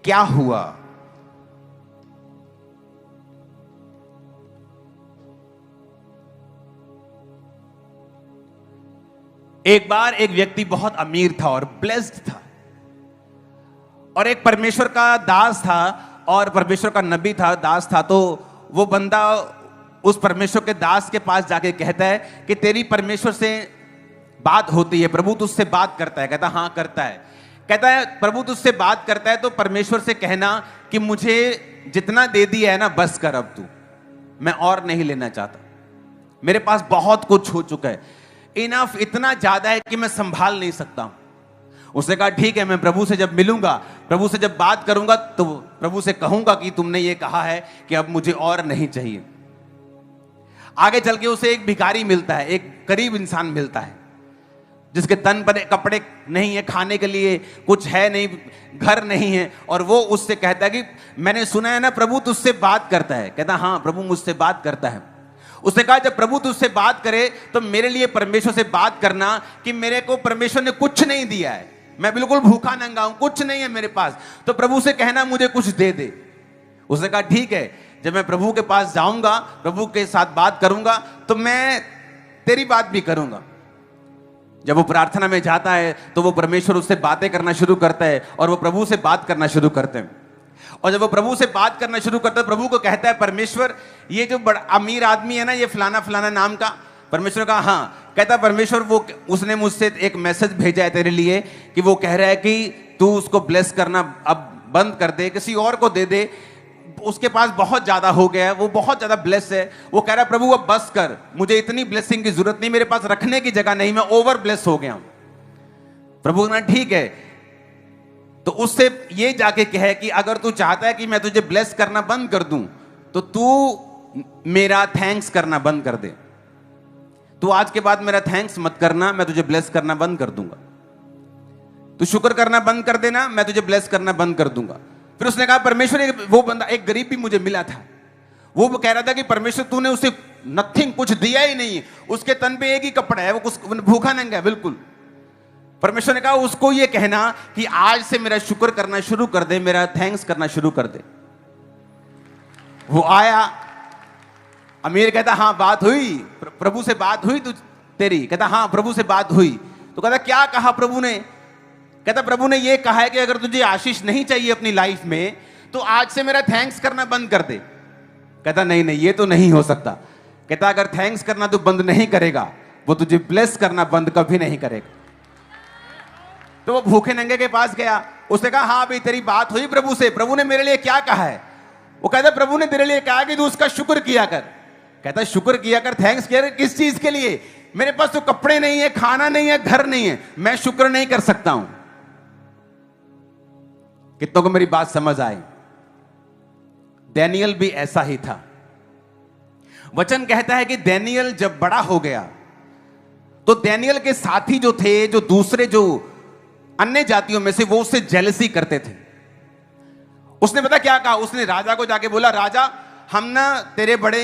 क्या हुआ? एक बार एक व्यक्ति बहुत अमीर था और ब्लेस्ड था, और एक परमेश्वर का दास था और परमेश्वर का नबी था, दास था। तो वो बंदा उस परमेश्वर के दास के पास जाके कहता है कि तेरी परमेश्वर से बात होती है, प्रभु तुझसे बात करता है। कहता हाँ करता है। कहता है प्रभु तुझसे बात करता है तो परमेश्वर से कहना कि मुझे जितना दे दिया है ना बस कर, अब तू, मैं और नहीं लेना चाहता, मेरे पास बहुत कुछ हो चुका है, इनफ, इतना ज्यादा है कि मैं संभाल नहीं सकता हूं। उसने कहा ठीक है, मैं प्रभु से जब मिलूंगा, प्रभु से जब बात करूंगा तो प्रभु से कहूंगा कि तुमने ये कहा है कि अब मुझे और नहीं चाहिए। आगे चल के उसे एक भिखारी मिलता है, एक गरीब इंसान मिलता है जिसके तन पर कपड़े नहीं है, खाने के लिए कुछ है नहीं, घर नहीं है, और वो उससे कहता है कि मैंने सुना है ना प्रभु तुझसे बात करता है। कहता हाँ प्रभु मुझसे बात करता है। उसने कहा जब प्रभु तुझसे बात करे तो मेरे लिए परमेश्वर से बात करना कि मेरे को परमेश्वर ने कुछ नहीं दिया है, मैं बिल्कुल भूखा नंगा हूं, कुछ नहीं है मेरे पास, तो प्रभु से कहना मुझे कुछ दे दे। उसने कहा ठीक है, जब मैं प्रभु के पास जाऊंगा, प्रभु के साथ बात करूंगा तो मैं तेरी बात भी करूंगा। जब वो प्रार्थना में जाता है तो वो परमेश्वर उससे बातें करना शुरू करता है और वो प्रभु से बात करना शुरू करते हैं। और जब वो प्रभु से बात करना शुरू करता है, प्रभु को कहता है परमेश्वर ये जो बड़ा अमीर आदमी है ना, ये फलाना फलाना नाम का। परमेश्वर कहा हाँ। कहता परमेश्वर वो उसने मुझसे एक मैसेज भेजा है तेरे लिए कि वो कह रहा है कि तू उसको ब्लेस करना अब बंद कर दे, किसी और को दे दे, उसके पास बहुत ज्यादा हो गया है, वो बहुत ज्यादा ब्लेस है। वो कह रहा है प्रभु अब बस कर, मुझे इतनी ब्लेसिंग की जरूरत नहीं, मेरे पास रखने की जगह नहीं, मैं ओवर ब्लेस हो गया हूं। प्रभु ने ठीक है, तो उससे ये जाके कहे कि अगर तू चाहता है कि मैं तुझे ब्लेस करना बंद कर दूं तो तू मेरा थैंक्स करना बंद कर दे। तू आज के बाद मेरा थैंक्स मत करना, मैं तुझे ब्लेस करना बंद कर दूंगा। तू शुक्र करना बंद कर देना, मैं तुझे ब्लेस करना बंद कर दूंगा। फिर उसने कहा परमेश्वर, वो बंदा एक गरीब भी मुझे मिला था, वो कह रहा था कि परमेश्वर तूने उसे नथिंग, कुछ दिया ही नहीं है, उसके तन पे एक ही कपड़ा है, वो कुछ भूखा नंगा है बिल्कुल। परमेश्वर ने कहा उसको ये कहना कि आज से मेरा शुक्र करना शुरू कर दे, मेरा थैंक्स करना शुरू कर दे। वो आया, अमीर कहता हाँ बात हुई, प्रभु से बात हुई तेरी? कहता हाँ प्रभु से बात हुई। तो कहता क्या कहा प्रभु ने? कहता प्रभु ने ये कहा है कि अगर तुझे आशीष नहीं चाहिए अपनी लाइफ में तो आज से मेरा थैंक्स करना बंद कर दे। कहता नहीं नहीं, ये तो नहीं हो सकता। कहता अगर थैंक्स करना तू बंद नहीं करेगा, वो तुझे ब्लेस करना बंद कभी नहीं करेगा। तो वो भूखे नंगे के पास गया, उसने कहा हाँ भाई तेरी बात हुई प्रभु से, प्रभु ने मेरे लिए क्या कहा है? वो कहता प्रभु ने तेरे लिए कहा कि तू उसका शुक्र किया कर। कहता शुक्र किया कर, थैंक्स किया कर, किस चीज के लिए? मेरे पास तो कपड़े नहीं है, खाना नहीं है, घर नहीं है, मैं शुक्र नहीं कर सकता हूं। कितनों को मेरी बात समझ आई? डैनियल भी ऐसा ही था। वचन कहता है कि डैनियल जब बड़ा हो गया तो डैनियल के साथी जो थे, जो दूसरे जो अन्य जातियों में से, वो उससे जेलसी करते थे। उसने पता क्या कहा? उसने राजा को जाके बोला राजा हम ना तेरे बड़े,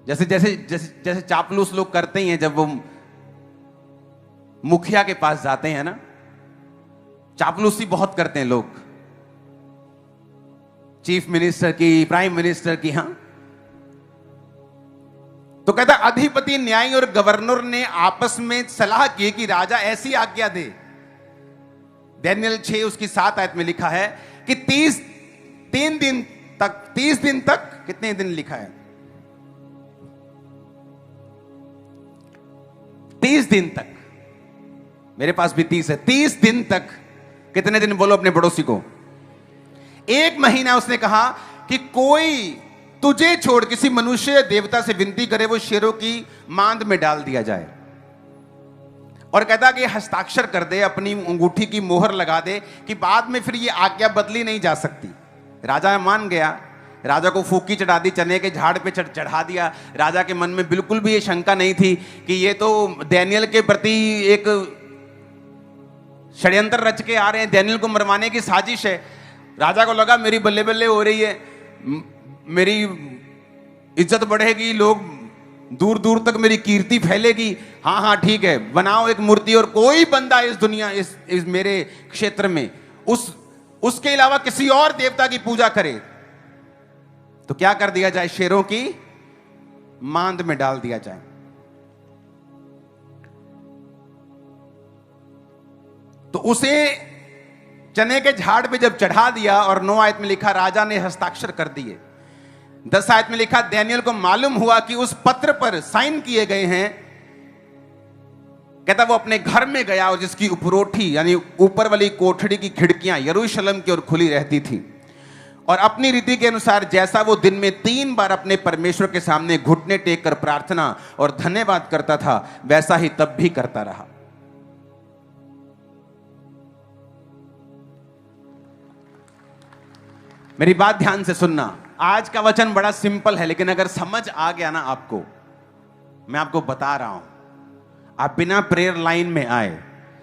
जैसे जैसे जैसे जैसे चापलूस लोग करते ही हैं, जब वो मुखिया के पास जाते हैं ना, चापलूसी बहुत करते हैं लोग, चीफ मिनिस्टर की, प्राइम मिनिस्टर की। हां, तो कहता अधिपति, न्यायी और गवर्नर ने आपस में सलाह की कि राजा ऐसी आज्ञा दे। डैनियल 6 उसकी 7 आयत में लिखा है कि 30 दिन तक कितने दिन लिखा है? 30 दिन तक। मेरे पास भी 30 है। 30 दिन तक। कितने दिन बोलो अपने पड़ोसी को? 1 महीना। उसने कहा कि कोई तुझे छोड़ किसी मनुष्य या देवता से विनती करे, वो शेरों की मांद में डाल दिया जाए। और कहता कि हस्ताक्षर कर दे, अपनी अंगूठी की मोहर लगा दे कि बाद में फिर ये आज्ञा बदली नहीं जा सकती। राजा मान गया, राजा को फूकी चढ़ा दी, चने के झाड़ पे चढ़ा दिया। राजा के मन में बिल्कुल भी ये शंका नहीं थी कि ये तो डैनियल के प्रति एक षड्यंत्र रच के आ रहे हैं, डैनियल को मरवाने की साजिश है। राजा को लगा मेरी बल्ले बल्ले हो रही है, मेरी इज्जत बढ़ेगी, लोग दूर दूर तक मेरी कीर्ति फैलेगी। हाँ हाँ ठीक है, बनाओ एक मूर्ति, और कोई बंदा इस दुनिया इस मेरे क्षेत्र में उसके अलावा किसी और देवता की पूजा करे तो क्या कर दिया जाए? शेरों की मांद में डाल दिया जाए। तो उसे चने के झाड़ पे जब चढ़ा दिया, और 9 आयत में लिखा राजा ने हस्ताक्षर कर दिए। 10 आयत में लिखा दानियेल को मालूम हुआ कि उस पत्र पर साइन किए गए हैं। कहता वो अपने घर में गया और जिसकी उपरोठी यानी ऊपर वाली कोठड़ी की खिड़कियां यरूशलेम की ओर खुली रहती थी, और अपनी रीति के अनुसार जैसा वो दिन में 3 बार अपने परमेश्वर के सामने घुटने टेक कर प्रार्थना और धन्यवाद करता था, वैसा ही तब भी करता रहा। मेरी बात ध्यान से सुनना। आज का वचन बड़ा सिंपल है, लेकिन अगर समझ आ गया ना आपको, मैं आपको बता रहा हूं, आप बिना प्रेयर लाइन में आए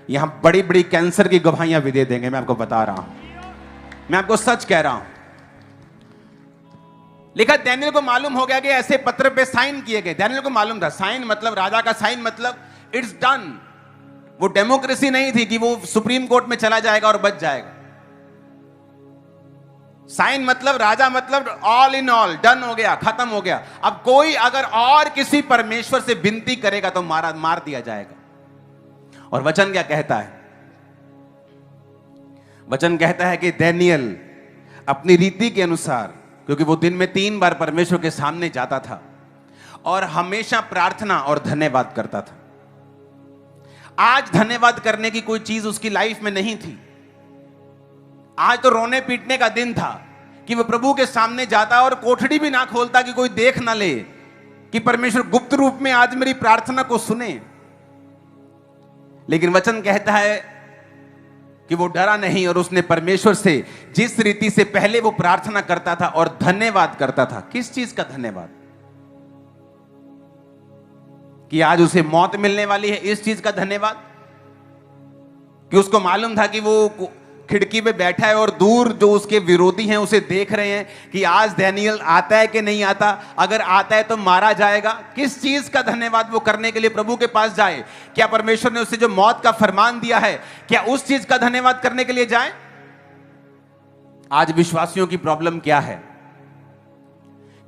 यहां बड़ी बड़ी कैंसर की गवाहियां भी दे देंगे। मैं आपको बता रहा हूं, मैं आपको सच कह रहा हूं। लिखा दानियेल को मालूम हो गया कि ऐसे पत्र पे साइन किए गए। दानियेल को मालूम था, साइन मतलब राजा का साइन मतलब इट्स डन। वो डेमोक्रेसी नहीं थी कि वो सुप्रीम कोर्ट में चला जाएगा और बच जाएगा। साइन मतलब राजा मतलब ऑल इन ऑल, डन हो गया, खत्म हो गया। अब कोई अगर और किसी परमेश्वर से विनती करेगा तो मार दिया जाएगा। और वचन क्या कहता है? वचन कहता है कि दानियेल अपनी रीति के अनुसार, क्योंकि वो दिन में 3 बार परमेश्वर के सामने जाता था और हमेशा प्रार्थना और धन्यवाद करता था। आज धन्यवाद करने की कोई चीज उसकी लाइफ में नहीं थी। आज तो रोने पीटने का दिन था कि वो प्रभु के सामने जाता और कोठड़ी भी ना खोलता कि कोई देख ना ले कि परमेश्वर गुप्त रूप में आज मेरी प्रार्थना को सुने। लेकिन वचन कहता है कि वो डरा नहीं और उसने परमेश्वर से जिस रीति से पहले वो प्रार्थना करता था और धन्यवाद करता था। किस चीज का धन्यवाद? कि आज उसे मौत मिलने वाली है, इस चीज का धन्यवाद? कि उसको मालूम था कि वो खिड़की पे बैठा है और दूर जो उसके विरोधी हैं उसे देख रहे हैं कि आज दानियेल आता है कि नहीं आता, अगर आता है तो मारा जाएगा। किस चीज का धन्यवाद वो करने के लिए प्रभु के पास जाए? क्या परमेश्वर ने उसे जो मौत का फरमान दिया है, क्या उस चीज का धन्यवाद करने के लिए जाए? आज विश्वासियों की प्रॉब्लम क्या है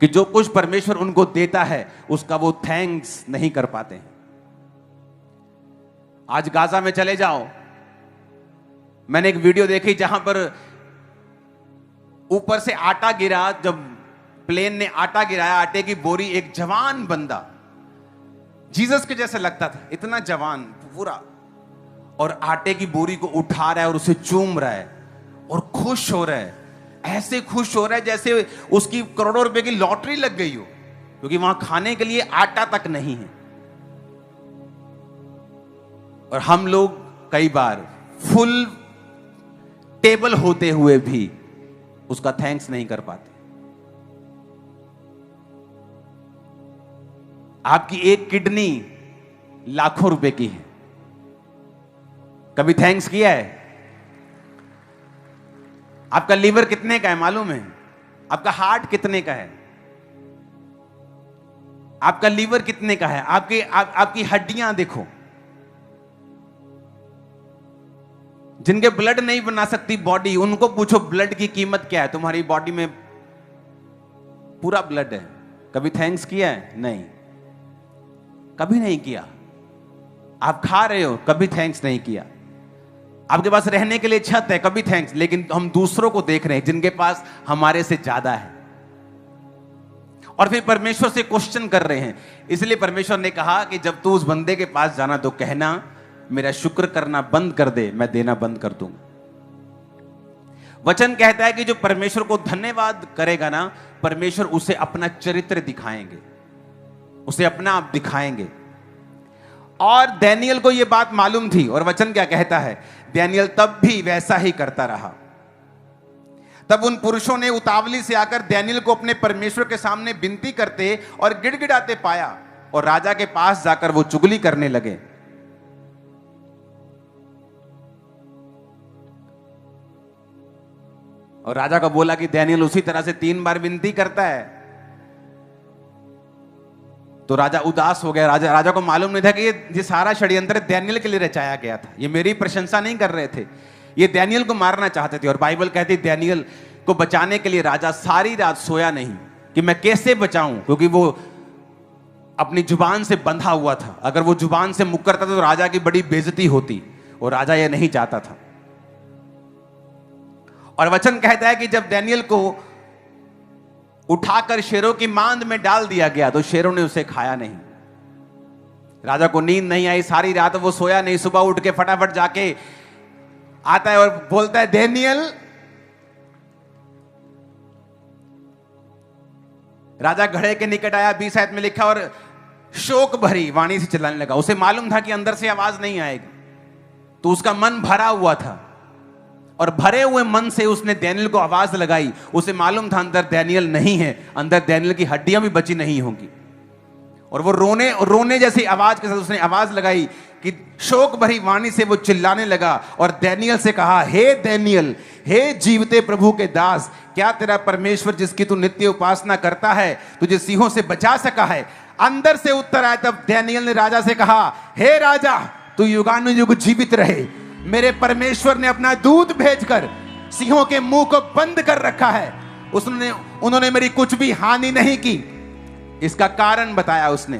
कि जो कुछ परमेश्वर उनको देता है उसका वो थैंक्स नहीं कर पाते। आज गाजा में चले जाओ, मैंने एक वीडियो देखी जहां पर ऊपर से आटा गिरा, जब प्लेन ने आटा गिराया, आटे की बोरी, एक जवान बंदा जीसस के जैसे लगता था, इतना जवान पूरा, और आटे की बोरी को उठा रहा है और उसे चूम रहा है और खुश हो रहा है। ऐसे खुश हो रहा है जैसे उसकी करोड़ों रुपए की लॉटरी लग गई हो, क्योंकि वहां खाने के लिए आटा तक नहीं है। और हम लोग कई बार फुल टेबल होते हुए भी उसका थैंक्स नहीं कर पाते। आपकी एक किडनी लाखों रुपए की है, कभी थैंक्स किया है? आपका लीवर कितने का है मालूम है? आपका हार्ट कितने का है? आपका लीवर कितने का है? आपकी हड्डियां देखो, जिनके ब्लड नहीं बना सकती बॉडी, उनको पूछो ब्लड की कीमत क्या है। तुम्हारी बॉडी में पूरा ब्लड है, कभी थैंक्स किया है? नहीं, कभी नहीं किया। आप खा रहे हो, कभी थैंक्स नहीं किया। आपके पास रहने के लिए छत है, कभी थैंक्स। लेकिन हम दूसरों को देख रहे हैं जिनके पास हमारे से ज्यादा है, और फिर परमेश्वर से क्वेश्चन कर रहे हैं। इसलिए परमेश्वर ने कहा कि जब तू उस बंदे के पास जाना तो कहना मेरा शुक्र करना बंद कर दे, मैं देना बंद कर दूंगा। वचन कहता है कि जो परमेश्वर को धन्यवाद करेगा ना, परमेश्वर उसे अपना चरित्र दिखाएंगे, उसे अपना आप दिखाएंगे। और दानियेल को यह बात मालूम थी, और वचन क्या कहता है? दानियेल तब भी वैसा ही करता रहा। तब उन पुरुषों ने उतावली से आकर दानियेल को अपने परमेश्वर के सामने विनती करते और गिड़गिड़ाते पाया, और राजा के पास जाकर वो चुगली करने लगे। और राजा को बोला कि दानियेल उसी तरह से 3 बार विनती करता है। तो राजा उदास हो गया। राजा को मालूम नहीं था कि ये सारा षड्यंत्र दानियेल के लिए रचाया गया था। ये मेरी प्रशंसा नहीं कर रहे थे, ये डैनियल को मारना चाहते थे। और बाइबल कहती डैनियल को बचाने के लिए राजा सारी रात सोया नहीं कि मैं कैसे बचाऊं, क्योंकि वो अपनी जुबान से बंधा हुआ था। अगर वो जुबान से मुकरता तो राजा की बड़ी बेइज्जती होती, और राजा ये नहीं चाहता था। और वचन कहता है कि जब डैनियल को उठाकर शेरों की मांद में डाल दिया गया तो शेरों ने उसे खाया नहीं। राजा को नींद नहीं आई, सारी रात वो सोया नहीं। सुबह उठ के फटाफट जाके आता है और बोलता है डैनियल। राजा घड़े के निकट आया, 20 आयत में लिखा, और शोक भरी वाणी से चिल्लाने लगा। उसे मालूम था कि अंदर से आवाज नहीं आएगी, तो उसका मन भरा हुआ था, और भरे हुए मन से उसने डैनियल को आवाज लगाई। उसे मालूम था अंदर डैनियल नहीं है, अंदर डैनियल की हड्डियां भी बची नहीं होंगी। और वो रोने जैसी आवाज के साथ उसने आवाज लगाई कि शोक भरी वाणी से वो चिल्लाने लगा और डैनियल से कहा, हे डैनियल, हे जीवते प्रभु के दास, क्या तेरा परमेश्वर जिसकी तू नित्य उपासना करता है तुझे सिंहों से बचा सका है? अंदर से उत्तर आया। तब डैनियल ने राजा से कहा, हे राजा, तू युगानुयुग जीवित रहे। मेरे परमेश्वर ने अपना दूत भेजकर सिंहों के मुंह को बंद कर रखा है। उन्होंने मेरी कुछ भी हानि नहीं की। इसका कारण बताया उसने।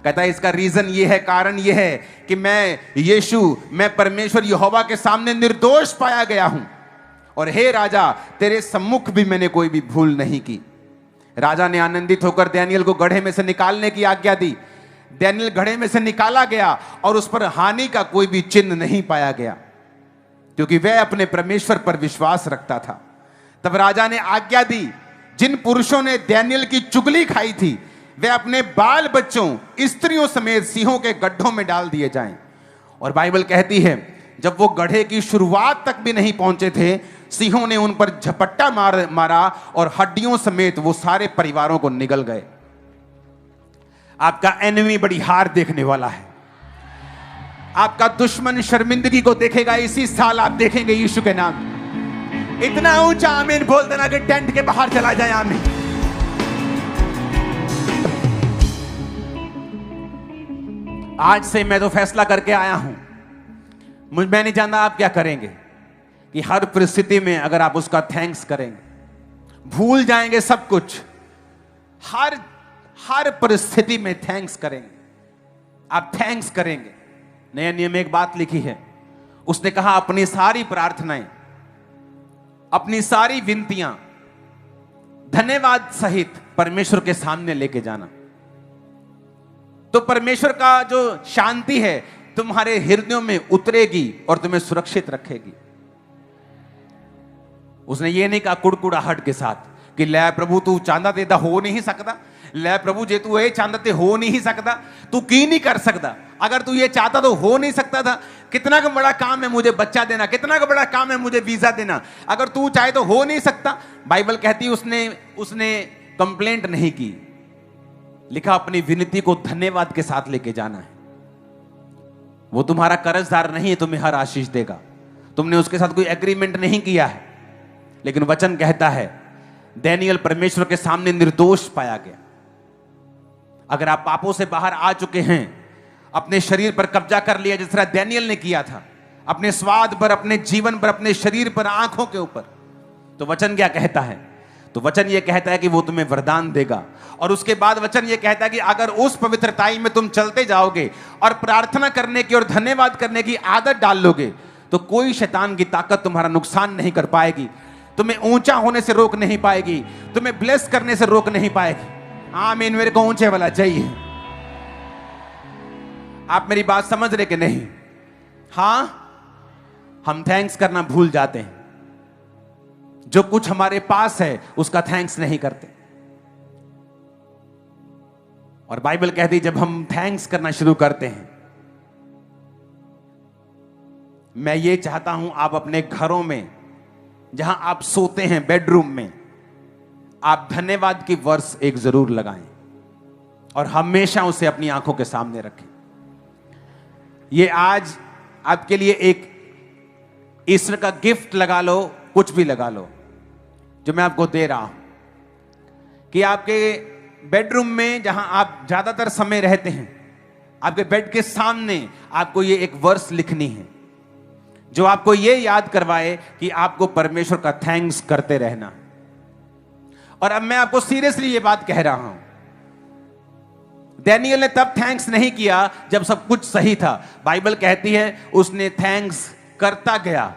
कहता है इसका रीजन ये है, कारण ये है कि मैं परमेश्वर यहोवा के सामने निर्दोष पाया गया हूं, और हे राजा, तेरे सम्मुख भी मैंने कोई भी भूल नहीं की। राजा ने आनंदित होकर डैनियल को गड्ढे में से निकालने की आज्ञा दी। डैनियल गड्ढे में से निकाला गया और उस पर हानि का कोई भी चिन्ह नहीं पाया गया, क्योंकि वह अपने परमेश्वर पर विश्वास रखता था। तब राजा ने आज्ञा दी, जिन पुरुषों ने डैनियल की चुगली खाई थी वे अपने बाल बच्चों स्त्रियों समेत सिंहों के गड्ढों में डाल दिए जाएं। और बाइबल कहती है जब वो गड्ढे की शुरुआत तक भी नहीं पहुंचे थे, सिंहों ने उन पर झपट्टा मारा और हड्डियों समेत वो सारे परिवारों को निगल गए। आपका एनिमी बड़ी हार देखने वाला है। आपका दुश्मन शर्मिंदगी को देखेगा। इसी साल आप देखेंगे यीशु के नाम। इतना ऊंचा आमीन बोल देना कि टेंट के बाहर चला जाए। आमीन। आज से मैं तो फैसला करके आया हूं, मैं नहीं जानता आप क्या करेंगे, कि हर परिस्थिति में अगर आप उसका थैंक्स करेंगे, भूल जाएंगे सब कुछ, हर परिस्थिति में थैंक्स करेंगे, आप थैंक्स करेंगे। नए नियम में एक बात लिखी है, उसने कहा अपनी सारी प्रार्थनाएं, अपनी सारी विनतियां धन्यवाद सहित परमेश्वर के सामने लेके जाना। तो परमेश्वर का जो शांति है तुम्हारे हृदयों में उतरेगी और तुम्हें सुरक्षित रखेगी। उसने ये नहीं कहा कुड़कुड़ाहट के साथ कि ले प्रभु तू चांदा देता हो नहीं सकता, ले प्रभु जे तू ये चांदा ते हो नहीं सकता, तू की नहीं कर सकता। अगर तू ये चाहता तो हो नहीं सकता था। कितना का बड़ा काम है मुझे बच्चा देना, कितना का बड़ा काम है मुझे वीजा देना। अगर तू चाहे तो हो नहीं सकता। बाइबल कहती उसने कंप्लेंट नहीं की, लिखा अपनी विनती को धन्यवाद के साथ लेके जाना है। वो तुम्हारा कर्जदार नहीं है, तुम्हें हर आशीष देगा। तुमने उसके साथ कोई एग्रीमेंट नहीं किया है, लेकिन वचन कहता है डैनियल परमेश्वर के सामने निर्दोष पाया गया। अगर आप पापों से बाहर आ चुके हैं, अपने शरीर पर कब्जा कर लिया जिस तरह डैनियल ने किया था, अपने स्वाद पर, अपने जीवन पर, अपने शरीर पर, आंखों के ऊपर, तो वचन क्या कहता है? तो वचन ये कहता है कि वो तुम्हें वरदान देगा। और उसके बाद वचन ये कहता है कि अगर उस पवित्रताई में तुम चलते जाओगे और प्रार्थना करने की और धन्यवाद करने की आदत डाल लोगे, तो कोई शैतान की ताकत तुम्हारा नुकसान नहीं कर पाएगी, तुम्हें ऊंचा होने से रोक नहीं पाएगी, तुम्हें ब्लेस करने से रोक नहीं पाएगी। आमीन। मेरे को ऊंचे वाला चाहिए। आप मेरी बात समझ रहे कि नहीं? हां, हम थैंक्स करना भूल जाते हैं। जो कुछ हमारे पास है उसका थैंक्स नहीं करते। और बाइबल कहती है जब हम थैंक्स करना शुरू करते हैं, मैं ये चाहता हूं आप अपने घरों में, जहां आप सोते हैं, बेडरूम में, आप धन्यवाद की वर्स एक जरूर लगाएं और हमेशा उसे अपनी आंखों के सामने रखें। ये आज आपके लिए एक ईश्वर का गिफ्ट लगा लो, कुछ भी लगा लो, जो मैं आपको दे रहा हूं, कि आपके बेडरूम में जहां आप ज्यादातर समय रहते हैं, आपके बेड के सामने आपको ये एक वर्स लिखनी है। जो आपको ये याद करवाए कि आपको परमेश्वर का थैंक्स करते रहना। और अब मैं आपको सीरियसली ये बात कह रहा हूं, डैनियल ने तब थैंक्स नहीं किया जब सब कुछ सही था। बाइबल कहती है उसने थैंक्स करता गया,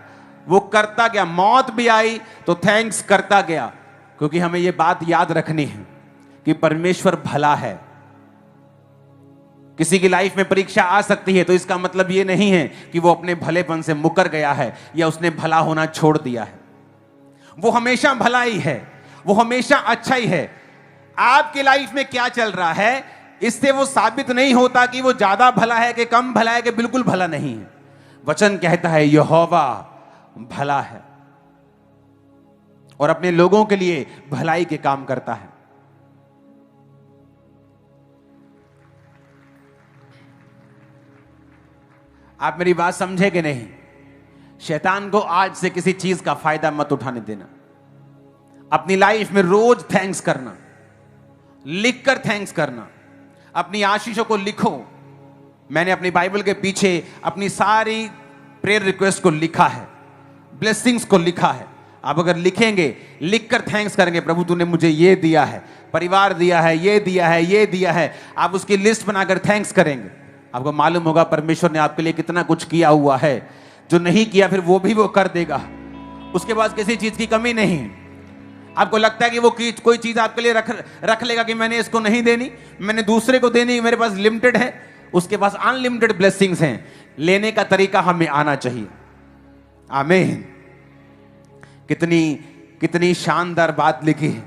वो करता गया, मौत भी आई तो थैंक्स करता गया। क्योंकि हमें ये बात याद रखनी है कि परमेश्वर भला है। किसी की लाइफ में परीक्षा आ सकती है तो इसका मतलब ये नहीं है कि वो अपने भलेपन से मुकर गया है या उसने भला होना छोड़ दिया है। वो हमेशा भला ही है, वो हमेशा अच्छा ही है। आपकी लाइफ में क्या चल रहा है इससे वो साबित नहीं होता कि वो ज्यादा भला है कि कम भला है कि बिल्कुल भला नहीं है। वचन कहता है यहोवा भला है और अपने लोगों के लिए भलाई के काम करता है। आप मेरी बात समझे कि नहीं? शैतान को आज से किसी चीज का फायदा मत उठाने देना। अपनी लाइफ में रोज थैंक्स करना, लिखकर थैंक्स करना, अपनी आशीषों को लिखो। मैंने अपनी बाइबल के पीछे अपनी सारी प्रेयर रिक्वेस्ट को लिखा है, ब्लेसिंग्स को लिखा है। आप अगर लिखेंगे, लिखकर थैंक्स करेंगे, प्रभु तूने मुझे ये दिया है, परिवार दिया है, ये दिया है, ये दिया है, आप उसकी लिस्ट बनाकर थैंक्स करेंगे, आपको मालूम होगा परमेश्वर ने आपके लिए कितना कुछ किया हुआ है। जो नहीं किया फिर वो भी वो कर देगा, उसके पास किसी चीज की कमी नहीं है। आपको लगता है कि वो कोई चीज आपके लिए रख लेगा कि मैंने इसको नहीं देनी, मैंने दूसरे को देनी, मेरे पास लिमिटेड है, उसके पास अनलिमिटेड ब्लेसिंग्स हैं। लेने का तरीका हमें आना चाहिए। आमीन। कितनी शानदार बात लिखी है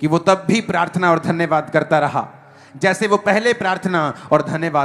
कि वो तब भी प्रार्थना और धन्यवाद करता रहा जैसे वो पहले प्रार्थना और धन्यवाद